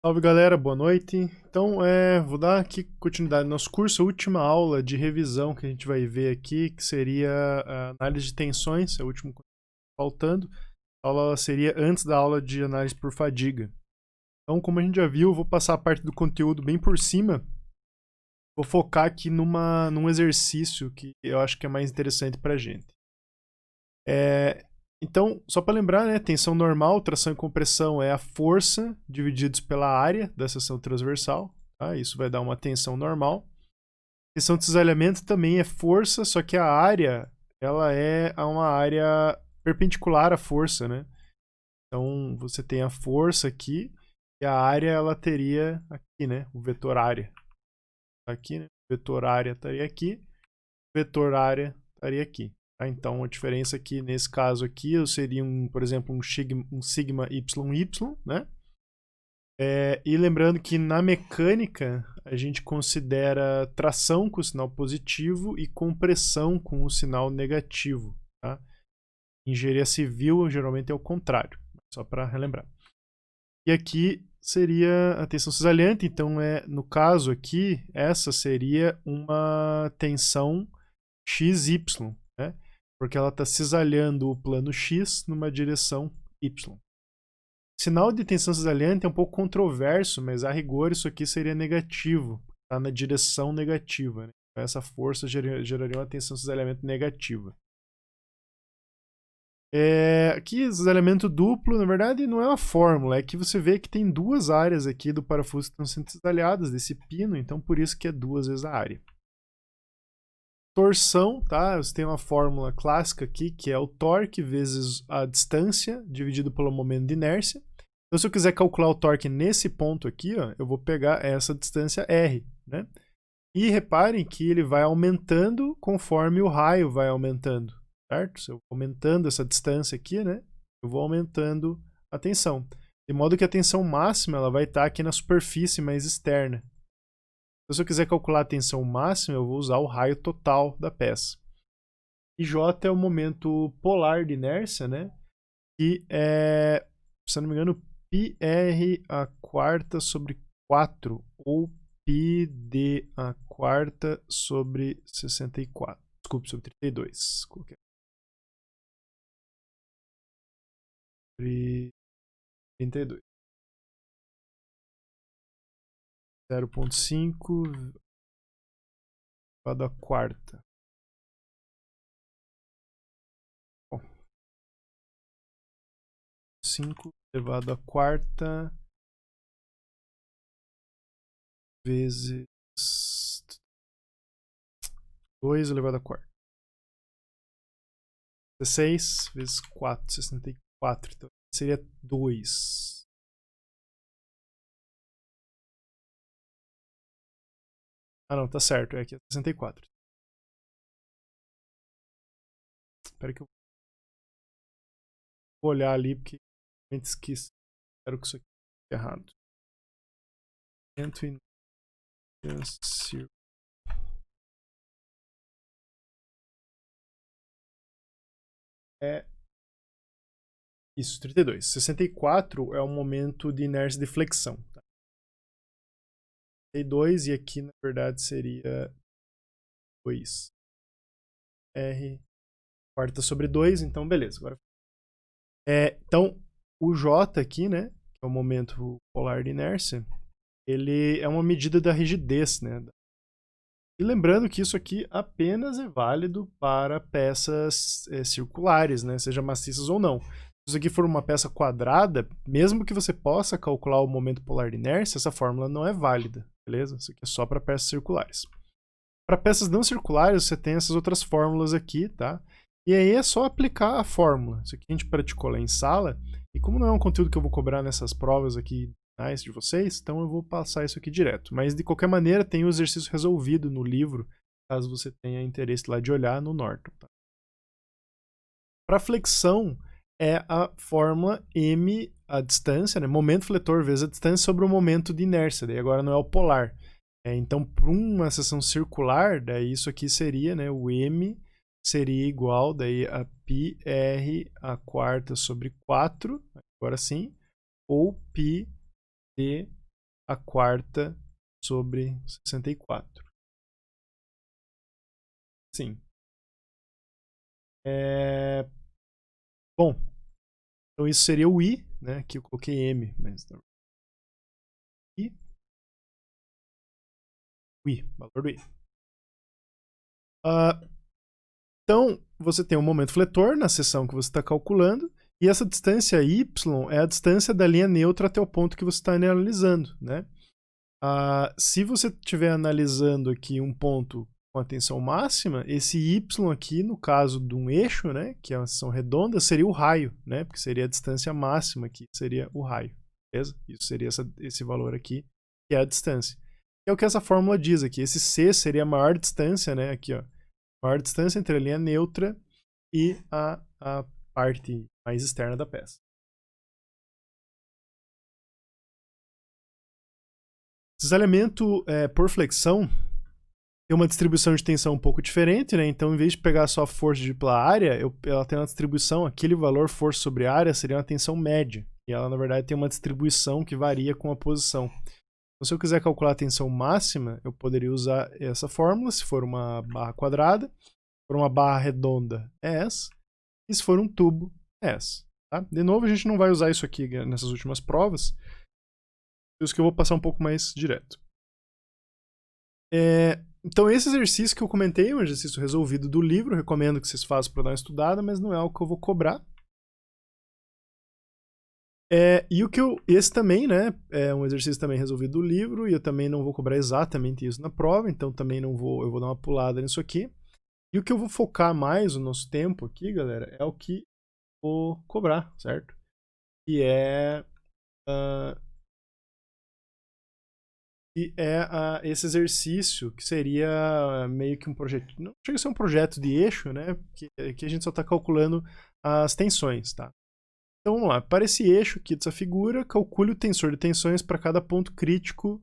Salve galera, boa noite. Então, vou dar aqui continuidade no nosso curso, a última aula de revisão que a gente vai ver aqui, que seria a análise de tensões, é o último que está faltando. A aula seria antes da aula de análise por fadiga. Então, como a gente já viu, eu vou passar a parte do conteúdo bem por cima. Vou focar aqui num exercício que eu acho que é mais interessante para a gente. Então, só para lembrar, né, tensão normal, tração e compressão é a força divididos pela área da seção transversal. Tá? Isso vai dar uma tensão normal. Tensão de cisalhamento também é força, só que a área ela é uma área perpendicular à força, né? Então, você tem a força aqui e a área ela teria aqui, né? O vetor área. Aqui, né? O vetor área estaria aqui, o vetor área estaria aqui. Tá? Então, a diferença aqui, nesse caso aqui, eu seria, por exemplo, um sigma YY, né? E lembrando que na mecânica, a gente considera tração com o sinal positivo e compressão com o sinal negativo. Tá? Em engenharia civil, geralmente é o contrário, só para relembrar. E aqui seria a tensão cisalhante, então, no caso aqui, essa seria uma tensão XY, né? Porque ela está cisalhando o plano X numa direção Y. Sinal de tensão cisalhante é um pouco controverso, mas a rigor isso aqui seria negativo, está na direção negativa. Né? Essa força geraria uma tensão de cisalhamento negativa. Aqui, cisalhamento duplo, na verdade, não é uma fórmula, é que você vê que tem duas áreas aqui do parafuso que estão sendo cisalhadas desse pino, então por isso que é duas vezes a área. Torção, tá? Você tem uma fórmula clássica aqui, que é o torque vezes a distância dividido pelo momento de inércia. Então, se eu quiser calcular o torque nesse ponto aqui, ó, eu vou pegar essa distância R, né? E reparem que ele vai aumentando conforme o raio vai aumentando, certo? Se eu vou aumentando essa distância aqui, né? Eu vou aumentando a tensão. De modo que a tensão máxima ela vai estar aqui na superfície mais externa. Então, se eu quiser calcular a tensão máxima, eu vou usar o raio total da peça. E J é o momento polar de inércia, né? Que é, se eu não me engano, πr a quarta sobre 4 ou πd a quarta sobre 64. Desculpe, sobre 32. Coloquei. Sobre 32. 0,5 elevado à quarta. Bom, 5 elevado à quarta vezes 2 elevado à quarta. 16 vezes 4, 64. Então seria 2. Ah, não, tá certo. É aqui é 64. Espera que eu vou olhar ali, porque eu esqueci. Espero que isso aqui esteja errado. É isso, 32. 64 é o momento de inércia de flexão. Tá? 32 e aqui, na verdade, seria 2. R quarta sobre 2, então beleza. Agora, então, o J aqui, né, que é o momento polar de inércia, ele é uma medida da rigidez, né? E lembrando que isso aqui apenas é válido para peças circulares, né? Seja maciças ou não. Se isso aqui for uma peça quadrada, mesmo que você possa calcular o momento polar de inércia, essa fórmula não é válida, beleza? Isso aqui é só para peças circulares. Para peças não circulares, você tem essas outras fórmulas aqui, tá? E aí é só aplicar a fórmula. Isso aqui a gente praticou lá em sala, e como não é um conteúdo que eu vou cobrar nessas provas aqui de vocês, então eu vou passar isso aqui direto. Mas de qualquer maneira, tem o exercício resolvido no livro, caso você tenha interesse lá de olhar no Norton. Tá? Para flexão, é a fórmula m, a distância, né? Momento fletor vezes a distância sobre o momento de inércia. Daí agora não é o polar. Então, para uma seção circular, daí isso aqui seria, né? O m seria igual daí a πr a quarta sobre 4, agora sim, ou πd a quarta sobre 64. Sim. Bom, então isso seria o I, né? Aqui eu coloquei M, mas não. I. O I, valor do I. Então, você tem um momento fletor na seção que você está calculando, e essa distância y é a distância da linha neutra até o ponto que você está analisando, né? Se você estiver analisando aqui um ponto com a tensão máxima, esse y aqui, no caso de um eixo, né, que é uma seção redonda, seria o raio, né? Porque seria a distância máxima aqui, seria o raio, beleza? Isso seria esse valor aqui, que é a distância. É o que essa fórmula diz aqui. Esse C seria a maior distância, né? Aqui, ó. Maior distância entre a linha neutra e a parte mais externa da peça. Cisalhamento por flexão tem uma distribuição de tensão um pouco diferente, né? Então, em vez de pegar só a força pela área, ela tem uma distribuição, aquele valor força sobre área seria uma tensão média. E ela, na verdade, tem uma distribuição que varia com a posição. Então, se eu quiser calcular a tensão máxima, eu poderia usar essa fórmula, se for uma barra quadrada. Se for uma barra redonda, é S. E se for um tubo, é S. Tá? De novo, a gente não vai usar isso aqui nessas últimas provas. Por isso que eu vou passar um pouco mais direto. Então, esse exercício que eu comentei é um exercício resolvido do livro. Recomendo que vocês façam para dar uma estudada, mas não é algo que eu vou cobrar. Esse também, né, é um exercício também resolvido do livro, e eu também não vou cobrar exatamente isso na prova, então também não vou, eu vou dar uma pulada nisso aqui. E o que eu vou focar mais o nosso tempo aqui, galera, é o que vou cobrar, certo? Que é esse exercício, que seria meio que um projeto, não chega a ser um projeto de eixo, né? Que a gente só está calculando as tensões, tá? Então vamos lá, para esse eixo aqui dessa figura, calcule o tensor de tensões para cada ponto crítico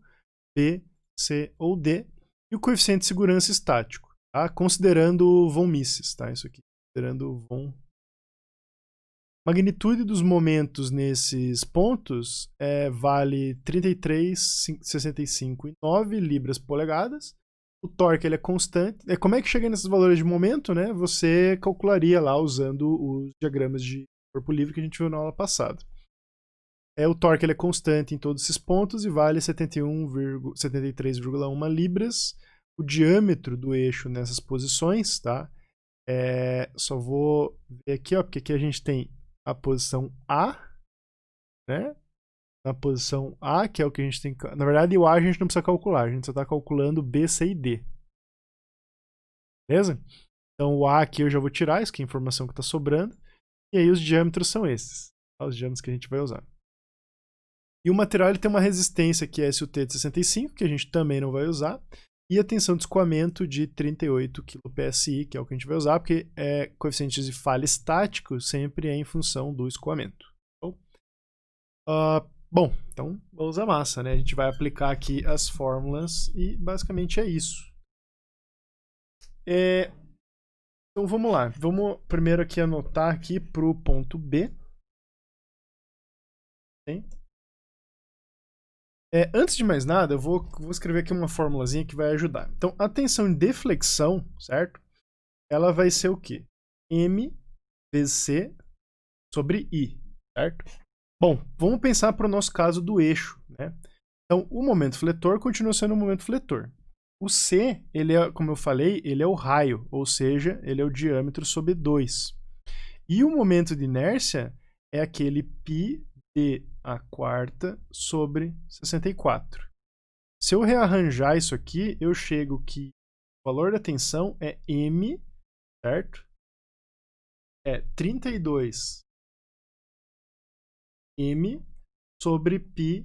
B, C ou D e o coeficiente de segurança estático, tá? Considerando von Mises, tá? Isso aqui, considerando von. Magnitude dos momentos nesses pontos vale 33,65,9 libras polegadas. O torque ele é constante. Como é que chega nesses valores de momento, né? Você calcularia lá usando os diagramas de corpo livre que a gente viu na aula passada. O torque ele é constante em todos esses pontos e vale 73,1 libras. O diâmetro do eixo nessas posições, tá? Só vou ver aqui, ó, porque aqui a gente tem a posição A, né? Na posição A, que é o que a gente tem que... Na verdade, o A a gente não precisa calcular, a gente só está calculando B, C e D. Beleza? Então, o A aqui eu já vou tirar, isso que é a informação que está sobrando. E aí os diâmetros são esses, tá? Os diâmetros que a gente vai usar. E o material ele tem uma resistência que é SUT de 65, que a gente também não vai usar. E a tensão de escoamento de 38 kPSI, que é o que a gente vai usar, porque coeficiente de falha estático sempre é em função do escoamento. Bom, então vamos à massa, né? A gente vai aplicar aqui as fórmulas e basicamente é isso. Então vamos lá. Vamos primeiro aqui anotar aqui para o ponto B. Tem? Antes de mais nada, eu vou escrever aqui uma formulazinha que vai ajudar. Então, a tensão de deflexão, certo? Ela vai ser o quê? M vezes C sobre I, certo? Bom, vamos pensar para o nosso caso do eixo, né? Então, o momento fletor continua sendo o momento fletor. O C, ele é, como eu falei, ele é o raio, ou seja, ele é o diâmetro sobre 2. E o momento de inércia é aquele π d a quarta sobre 64. Se eu rearranjar isso aqui, eu chego que o valor da tensão é M, certo? É 32 M sobre π.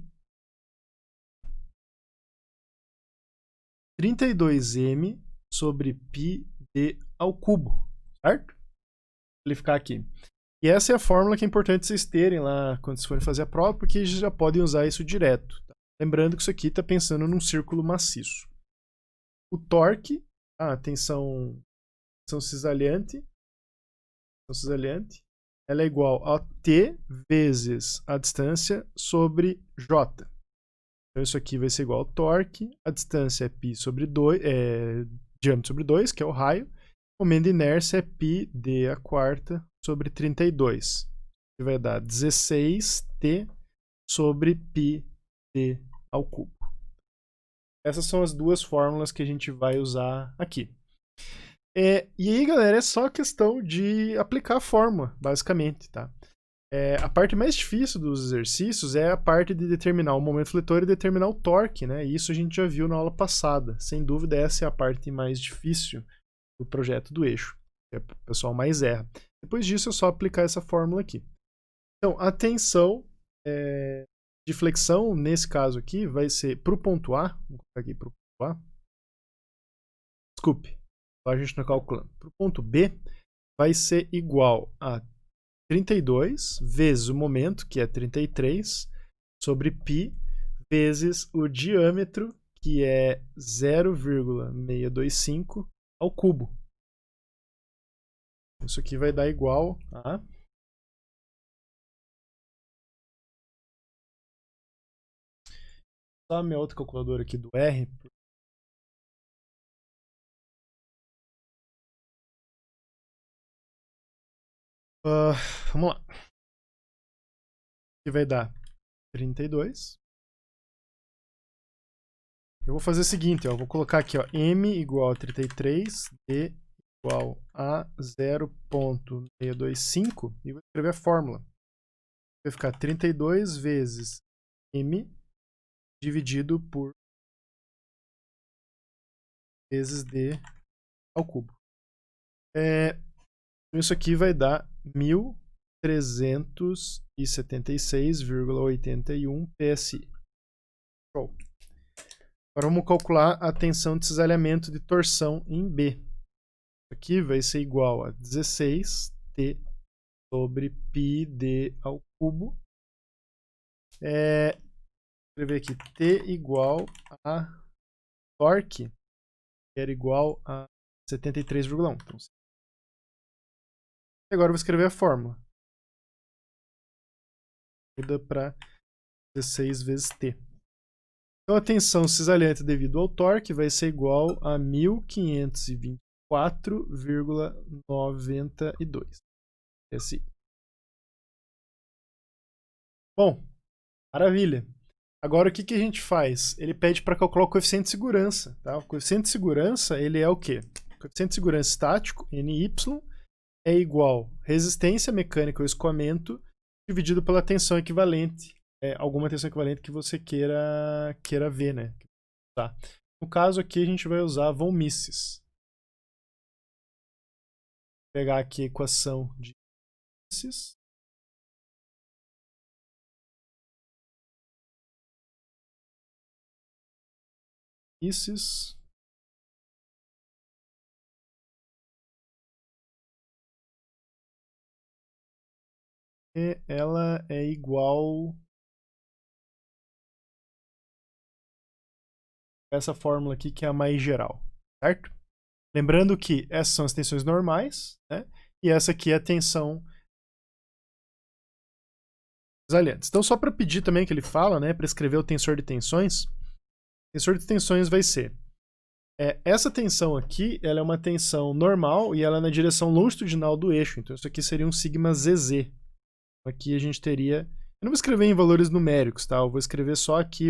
32M sobre π d ao cubo, certo? Vou simplificar aqui. E essa é a fórmula que é importante vocês terem lá quando vocês forem fazer a prova, porque vocês já podem usar isso direto. Tá? Lembrando que isso aqui está pensando num círculo maciço. O torque, a tensão cisalhante, ela é igual a T vezes a distância sobre J. Então isso aqui vai ser igual ao torque, a distância é π sobre 2, diâmetro sobre 2, que é o raio, o momento de inércia é πd² sobre 32, que vai dar 16t sobre πd ao cubo. Essas são as duas fórmulas que a gente vai usar aqui. E aí, galera, é só questão de aplicar a fórmula, basicamente, tá? A parte mais difícil dos exercícios é a parte de determinar o momento fletor e determinar o torque, né? E isso a gente já viu na aula passada. Sem dúvida, essa é a parte mais difícil do projeto do eixo, que o pessoal mais erra. Depois disso, é só aplicar essa fórmula aqui. Então, a tensão de flexão, nesse caso aqui, vai ser para o ponto A. Vou colocar aqui para o ponto A. Desculpe, a gente não está calculando. Para o ponto B, vai ser igual a 32 vezes o momento, que é 33, sobre π, vezes o diâmetro, que é 0,625 ao cubo. Isso aqui vai dar igual a... Só a minha outra calculadora aqui do R. Vamos lá. Que vai dar 32. Eu vou fazer o seguinte, ó, vou colocar aqui, ó, m igual a 33, d igual a 0,625 e vou escrever a fórmula. Vai ficar 32 vezes m dividido por vezes d ao cubo. Isso aqui vai dar 1.376,81 PSI. Show. Agora vamos calcular a tensão de cisalhamento de torção em B. Isso aqui vai ser igual a 16T sobre πd ao cubo. Vou escrever aqui T igual a torque, que era igual a 73,1. Então, agora eu vou escrever a fórmula. Muda para 16 vezes T. Então a tensão cisalhante devido ao torque vai ser igual a 1524,92 PSI. Bom, maravilha. Agora o que a gente faz? Ele pede para calcular o coeficiente de segurança. Tá? O coeficiente de segurança ele é o quê? O coeficiente de segurança estático, NY, é igual resistência mecânica ou escoamento dividido pela tensão equivalente. Alguma tensão equivalente que você queira ver, né? Tá. No caso aqui a gente vai usar von Mises. Vou pegar aqui a equação de Mises. Mises. E ela é igual a essa fórmula aqui, que é a mais geral, certo? Lembrando que essas são as tensões normais, né? E essa aqui é a tensão cisalhante. Então, só para pedir também que ele fala, né, para escrever o tensor de tensões, o tensor de tensões vai ser essa tensão aqui, ela é uma tensão normal e ela é na direção longitudinal do eixo. Então, isso aqui seria um sigma ZZ. Aqui a gente teria... Eu não vou escrever em valores numéricos, tá? Eu vou escrever só aqui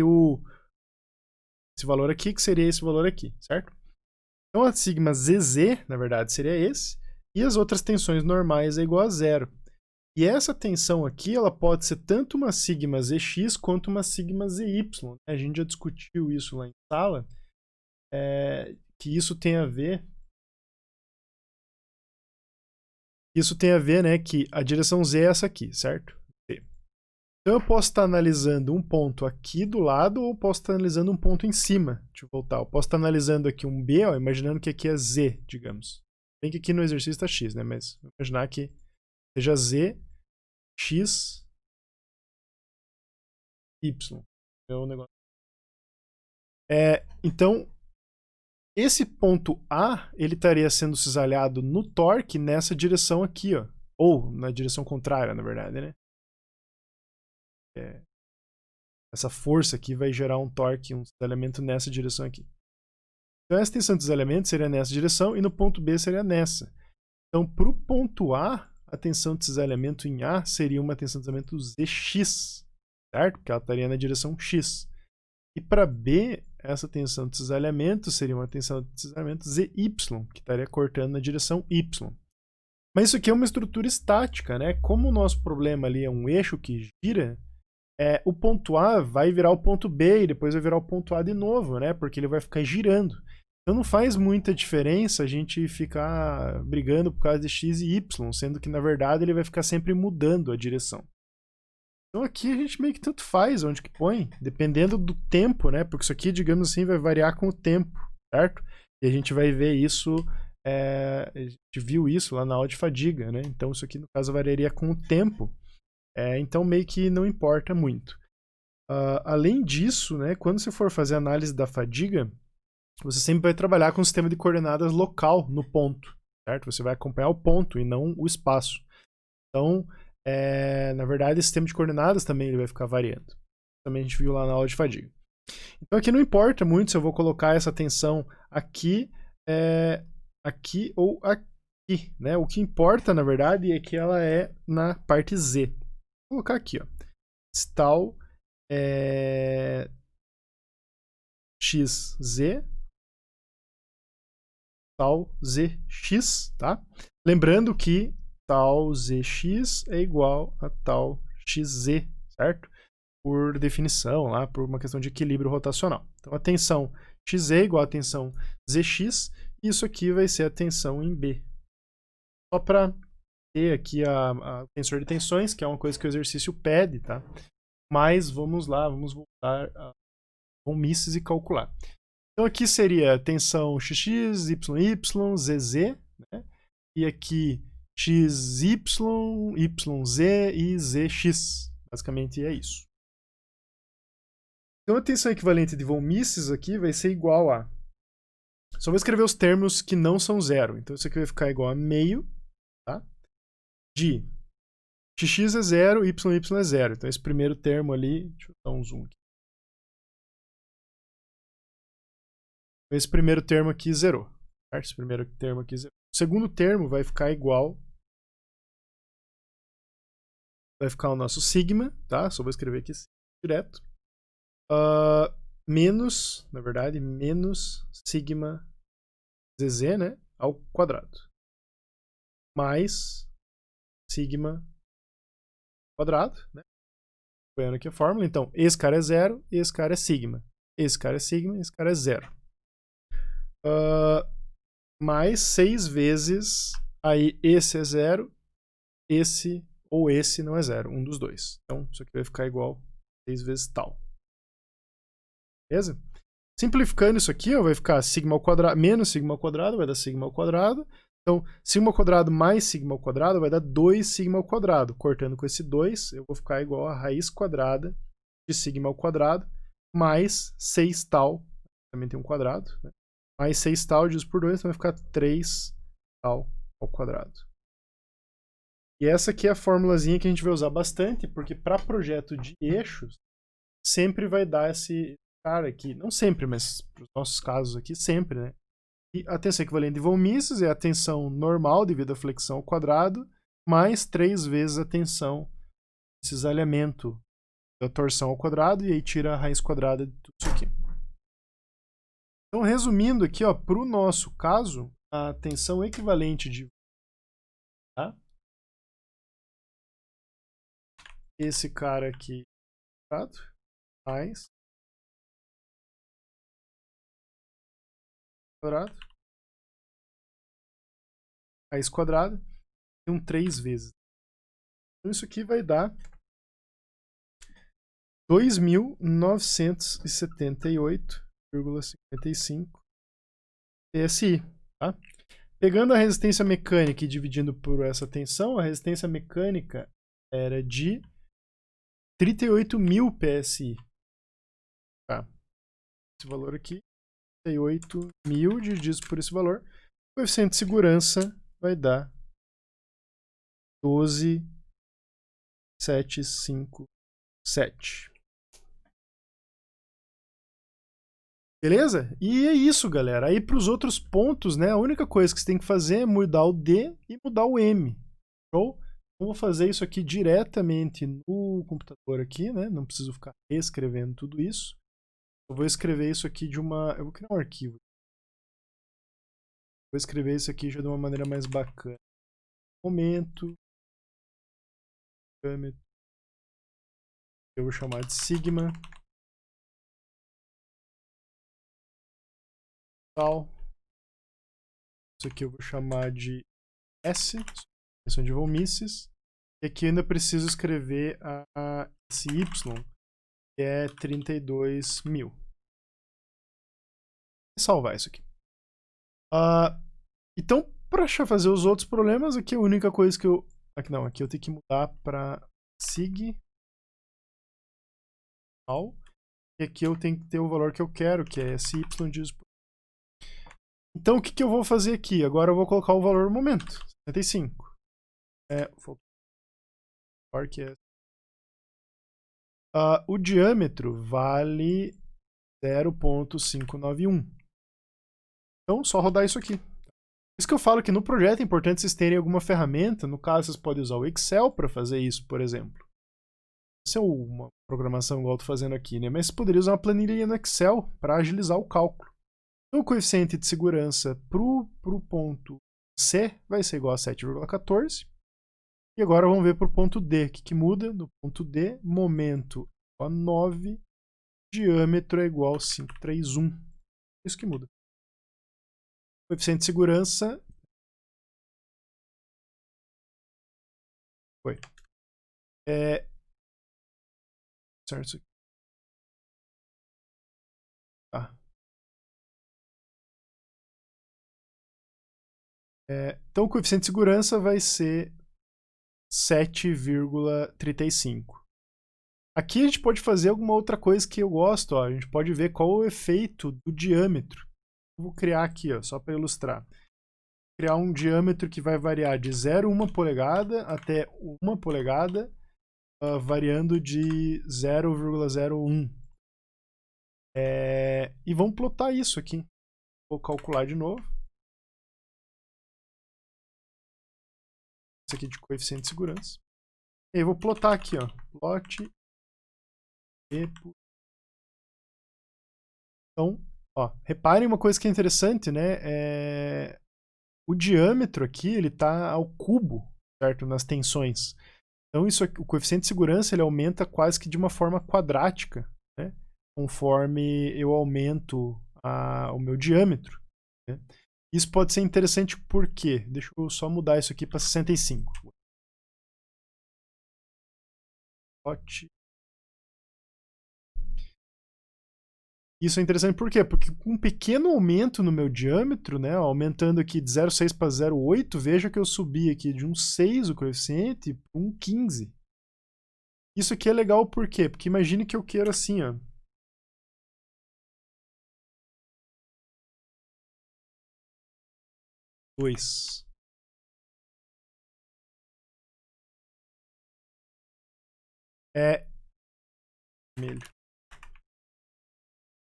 esse valor aqui, que seria esse valor aqui, certo? Então, a sigma ZZ, na verdade, seria esse. E as outras tensões normais é igual a zero. E essa tensão aqui, ela pode ser tanto uma sigma ZX quanto uma sigma ZY. A gente já discutiu isso lá em sala. Que isso tem a ver... Isso tem a ver, né, que a direção Z é essa aqui, certo? Então eu posso estar analisando um ponto aqui do lado ou posso estar analisando um ponto em cima. Deixa eu voltar. Eu posso estar analisando aqui um B, ó, imaginando que aqui é Z, digamos. Bem que aqui no exercício está X, né? Mas vou imaginar que seja Z, X, Y. É o negócio. Então, esse ponto A, ele estaria sendo cisalhado no torque nessa direção aqui, ó. Ou na direção contrária, na verdade, né? Essa força aqui vai gerar um torque, um cisalhamento nessa direção aqui. Então essa tensão de cisalhamento seria nessa direção e no ponto B seria nessa. Então para o ponto A, a tensão de cisalhamento em A seria uma tensão de cisalhamento ZX, certo? Porque ela estaria na direção X. E para B, essa tensão de cisalhamento seria uma tensão de cisalhamento ZY, que estaria cortando na direção Y. Mas isso aqui é uma estrutura estática, né? Como o nosso problema ali é um eixo que gira, o ponto A vai virar o ponto B e depois vai virar o ponto A de novo, né? Porque ele vai ficar girando. Então não faz muita diferença a gente ficar brigando por causa de X e Y, sendo que na verdade ele vai ficar sempre mudando a direção. Então aqui a gente meio que tanto faz onde que põe, dependendo do tempo, né? Porque isso aqui, digamos assim, vai variar com o tempo, certo? E a gente vai ver isso, a gente viu isso lá na aula de fadiga, né? Então isso aqui no caso variaria com o tempo. Então meio que não importa muito. Além disso, né, quando você for fazer análise da fadiga, você sempre vai trabalhar com o sistema de coordenadas local no ponto, certo? Você vai acompanhar o ponto e não o espaço. Então, na verdade, esse sistema de coordenadas também ele vai ficar variando. Também a gente viu lá na aula de fadiga. Então aqui não importa muito se eu vou colocar essa tensão aqui, aqui ou aqui, né? O que importa, na verdade, é que ela é na parte Z. Vou colocar aqui, ó. Tal XZ, tal ZX, tá? Lembrando que tal ZX é igual a tal XZ, certo? Por definição, lá, por uma questão de equilíbrio rotacional. Então a tensão XZ é igual a tensão ZX, e isso aqui vai ser a tensão em B. Só para ter aqui a tensor de tensões, que é uma coisa que o exercício pede, tá? Mas vamos lá, vamos voltar a Von-Mises e calcular. Então aqui seria tensão XX, YY, ZZ, né? E aqui XY, YZ e ZX. Basicamente é isso. Então a tensão equivalente de Von-Mises aqui vai ser igual a... Só vou escrever os termos que não são zero. Então isso aqui vai ficar igual a meio, tá? De XX é zero, YY é zero. Então esse primeiro termo ali... Deixa eu dar um zoom aqui. Esse primeiro termo aqui zerou. Certo? Esse primeiro termo aqui zerou. O segundo termo vai ficar igual... Vai ficar o nosso sigma, tá? Só vou escrever aqui direto. Menos, na verdade, menos sigma ZZ, né? Ao quadrado. Mais sigma quadrado, né? Acompanhando aqui a fórmula. Então, esse cara é zero, esse cara é sigma. Esse cara é sigma, esse cara é zero. Mais 6 vezes, aí esse é zero, esse ou esse não é zero, um dos dois. Então, isso aqui vai ficar igual a 6 vezes tal. Beleza? Simplificando isso aqui, ó, vai ficar sigma ao quadrado menos sigma ao quadrado, vai dar sigma ao quadrado. Então, sigma ao quadrado mais sigma ao quadrado vai dar 2 sigma ao quadrado. Cortando com esse 2, eu vou ficar igual a raiz quadrada de sigma ao quadrado mais 6 tal, também tem um quadrado, né? Mais 6 tal dividido por 2, então vai ficar 3 tal ao quadrado. E essa aqui é a formulazinha que a gente vai usar bastante, porque para projeto de eixos, sempre vai dar esse cara aqui. Não sempre, mas para os nossos casos aqui, sempre, né? E a tensão equivalente de Von-Mises é a tensão normal devido à flexão ao quadrado, mais 3 vezes a tensão de cisalhamento da torção ao quadrado, e aí tira a raiz quadrada de tudo isso aqui. Então, resumindo aqui, para o nosso caso, a tensão equivalente de... Tá? Esse cara aqui, mais quadrado, raiz quadrada, e 3 vezes. Então isso aqui vai dar 2.978,55 PSI. Tá? Pegando a resistência mecânica e dividindo por essa tensão, a resistência mecânica era de 38.000 PSI. Tá? Esse valor aqui, 38.000 divididos por esse valor, o coeficiente de segurança vai dar 12.757. Beleza? E é isso, galera. Aí para os outros pontos, né, a única coisa que você tem que fazer é mudar o D e mudar o M. Show? Eu vou fazer isso aqui diretamente no computador aqui, né? Não preciso ficar reescrevendo tudo isso. Eu vou escrever isso aqui de uma... Eu vou criar um arquivo. Vou escrever isso aqui já de uma maneira mais bacana. Momento. Eu vou chamar de Sigma. Tal. Isso aqui eu vou chamar de S. São de Vomices. E aqui eu ainda preciso escrever esse Y, que é 32.000. Vou salvar isso aqui. Então, para fazer os outros problemas, aqui a única coisa que eu... Aqui não, aqui eu tenho que mudar para sig. E aqui eu tenho que ter o valor que eu quero, que é esse y dividido por... Então, o que eu vou fazer aqui? Agora eu vou colocar o valor no momento. 75. O diâmetro vale 0.591. Então, só rodar isso aqui. Por isso que eu falo que no projeto é importante vocês terem alguma ferramenta. No caso, vocês podem usar o Excel para fazer isso, por exemplo. Isso é uma programação igual eu estou fazendo aqui, né? Mas você poderia usar uma planilha no Excel para agilizar o cálculo. Então, o coeficiente de segurança para o ponto C vai ser igual a 7,14. E agora vamos ver para o ponto D. O que muda? No ponto D, momento é igual a 9, diâmetro é igual a 531. Isso que muda. Coeficiente de segurança... Foi. Certo isso aqui. Tá. Então o coeficiente de segurança vai ser 7,35. Aqui a gente pode fazer alguma outra coisa que eu gosto. Ó. A gente pode ver qual o efeito do diâmetro. Eu vou criar aqui, ó, só para ilustrar. Criar um diâmetro que vai variar de 0,1 polegada até 1 polegada, variando de 0,01. E vamos plotar isso aqui. Vou calcular de novo. Isso aqui de coeficiente de segurança. E eu vou plotar aqui, ó. Plot. Então, ó, reparem uma coisa que é interessante, né? O diâmetro aqui, ele tá ao cubo, certo? Nas tensões. Então, isso aqui, o coeficiente de segurança, ele aumenta quase que de uma forma quadrática, né? Conforme eu aumento o meu diâmetro, né? Isso pode ser interessante por quê? Deixa eu só mudar isso aqui para 65. Isso é interessante por quê? Porque com um pequeno aumento no meu diâmetro, né, aumentando aqui de 0,6 para 0,8, veja que eu subi aqui de um 6 o coeficiente para um 15. Isso aqui é legal por quê? Porque imagine que eu quero assim, ó. Dois. Vermelho.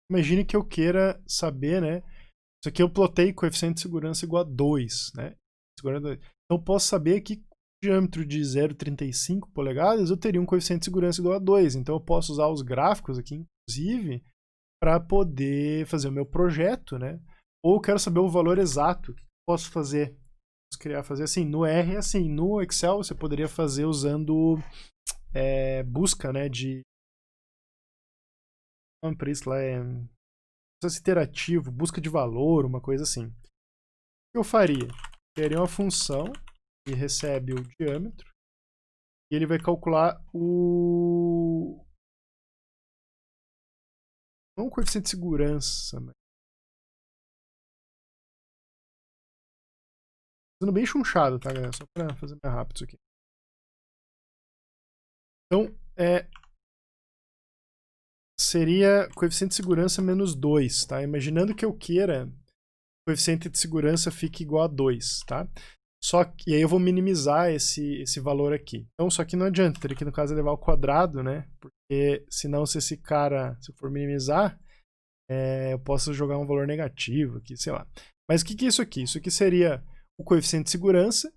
Imagine que eu queira saber, né? Isso aqui eu plotei coeficiente de segurança igual a 2, né? Então eu posso saber que com diâmetro de 0,35 polegadas eu teria um coeficiente de segurança igual a 2. Então eu posso usar os gráficos aqui, inclusive, para poder fazer o meu projeto, né? Ou eu quero saber o valor exato. O que eu posso fazer? Fazer assim, no R, assim, no Excel você poderia fazer usando busca, né, de... Não, para isso lá processo iterativo, busca de valor, uma coisa assim. O que eu faria? Teria uma função que recebe o diâmetro e ele vai calcular não o coeficiente de segurança, mas... Fazendo bem chunchado, tá, galera? Só para fazer mais rápido isso aqui. Então, seria coeficiente de segurança menos 2, tá? Imaginando que eu queira o coeficiente de segurança fique igual a 2, tá? E aí eu vou minimizar esse valor aqui. Então, só que não adianta, teria que no caso levar ao quadrado, né? Porque senão se eu for minimizar, eu posso jogar um valor negativo aqui, sei lá. Mas o que é isso aqui? Isso aqui seria o coeficiente de segurança,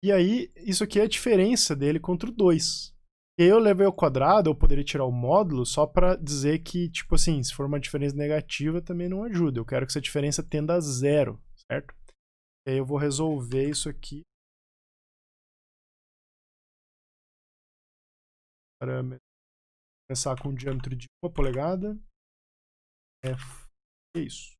e aí isso aqui é a diferença dele contra o 2. E aí eu levei ao quadrado, eu poderia tirar o módulo só para dizer que, tipo assim, se for uma diferença negativa também não ajuda. Eu quero que essa diferença tenda a 0, certo? E aí eu vou resolver isso aqui. Parâmetro. Começar com um diâmetro de 1 polegada. É isso.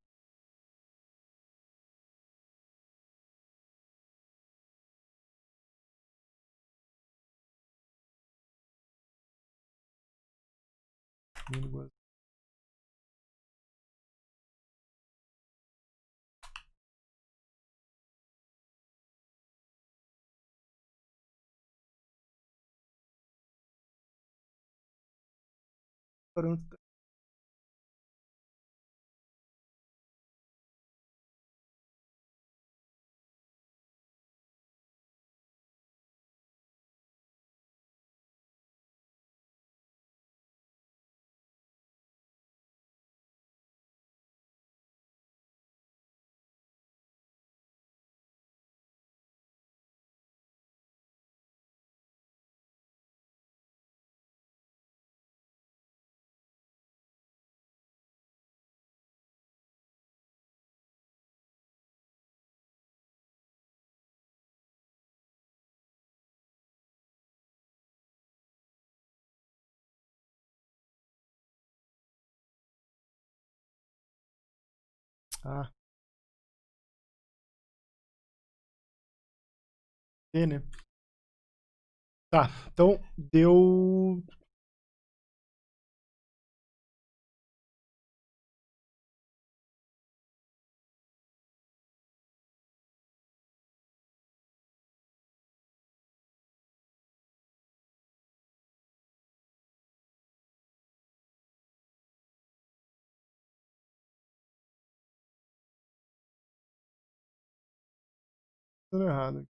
Ah, né? Tá, então deu. Tudo errado.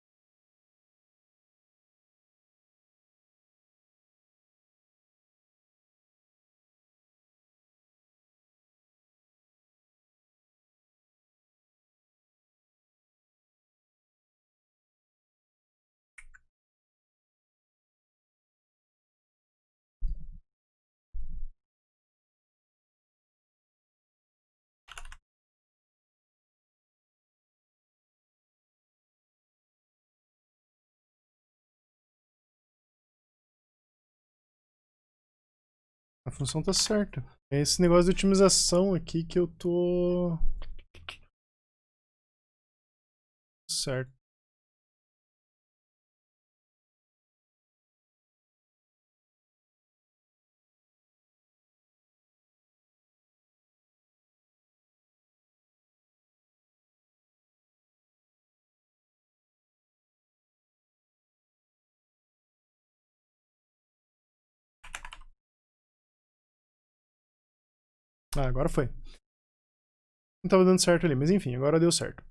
A função tá certa. É esse negócio de otimização aqui que eu tô. Certo. Ah, agora foi. Não tava dando certo ali, mas enfim, agora deu certo.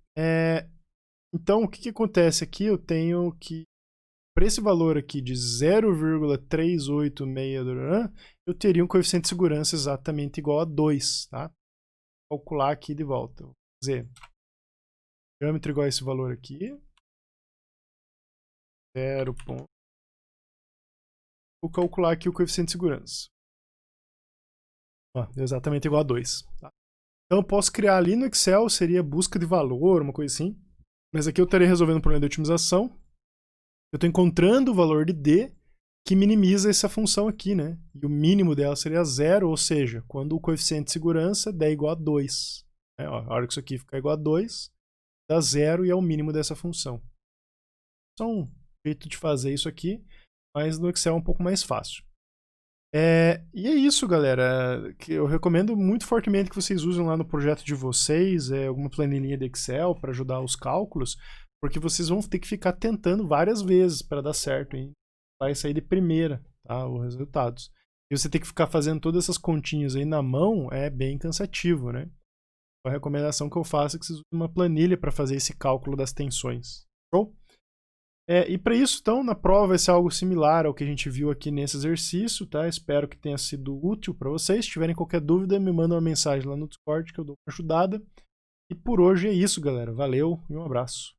Então, o que acontece aqui? Eu tenho que. Para esse valor aqui de 0,386, eu teria um coeficiente de segurança exatamente igual a 2, tá? Vou calcular aqui de volta. Vou fazer diâmetro igual a esse valor aqui. 0. Vou calcular aqui o coeficiente de segurança. Ó, deu exatamente igual a 2. Tá? Então eu posso criar ali no Excel, seria busca de valor, uma coisa assim. Mas aqui eu estaria resolvendo um problema de otimização. Eu estou encontrando o valor de D que minimiza essa função aqui, né? E o mínimo dela seria 0, ou seja, quando o coeficiente de segurança der igual a 2. Né? Ó, a hora que isso aqui ficar igual a 2, dá 0 e é o mínimo dessa função. Só um jeito de fazer isso aqui, mas no Excel é um pouco mais fácil. E é isso, galera. Que eu recomendo muito fortemente que vocês usem lá no projeto de vocês alguma planilhinha de Excel para ajudar os cálculos, porque vocês vão ter que ficar tentando várias vezes para dar certo, hein? Vai sair de primeira, tá? Os resultados. E você ter que ficar fazendo todas essas continhas aí na mão é bem cansativo, né? A recomendação que eu faço é que vocês usem uma planilha para fazer esse cálculo das tensões. Show? E para isso, então, na prova vai ser algo similar ao que a gente viu aqui nesse exercício, tá? Espero que tenha sido útil para vocês. Se tiverem qualquer dúvida, me mandem uma mensagem lá no Discord que eu dou uma ajudada. E por hoje é isso, galera. Valeu e um abraço.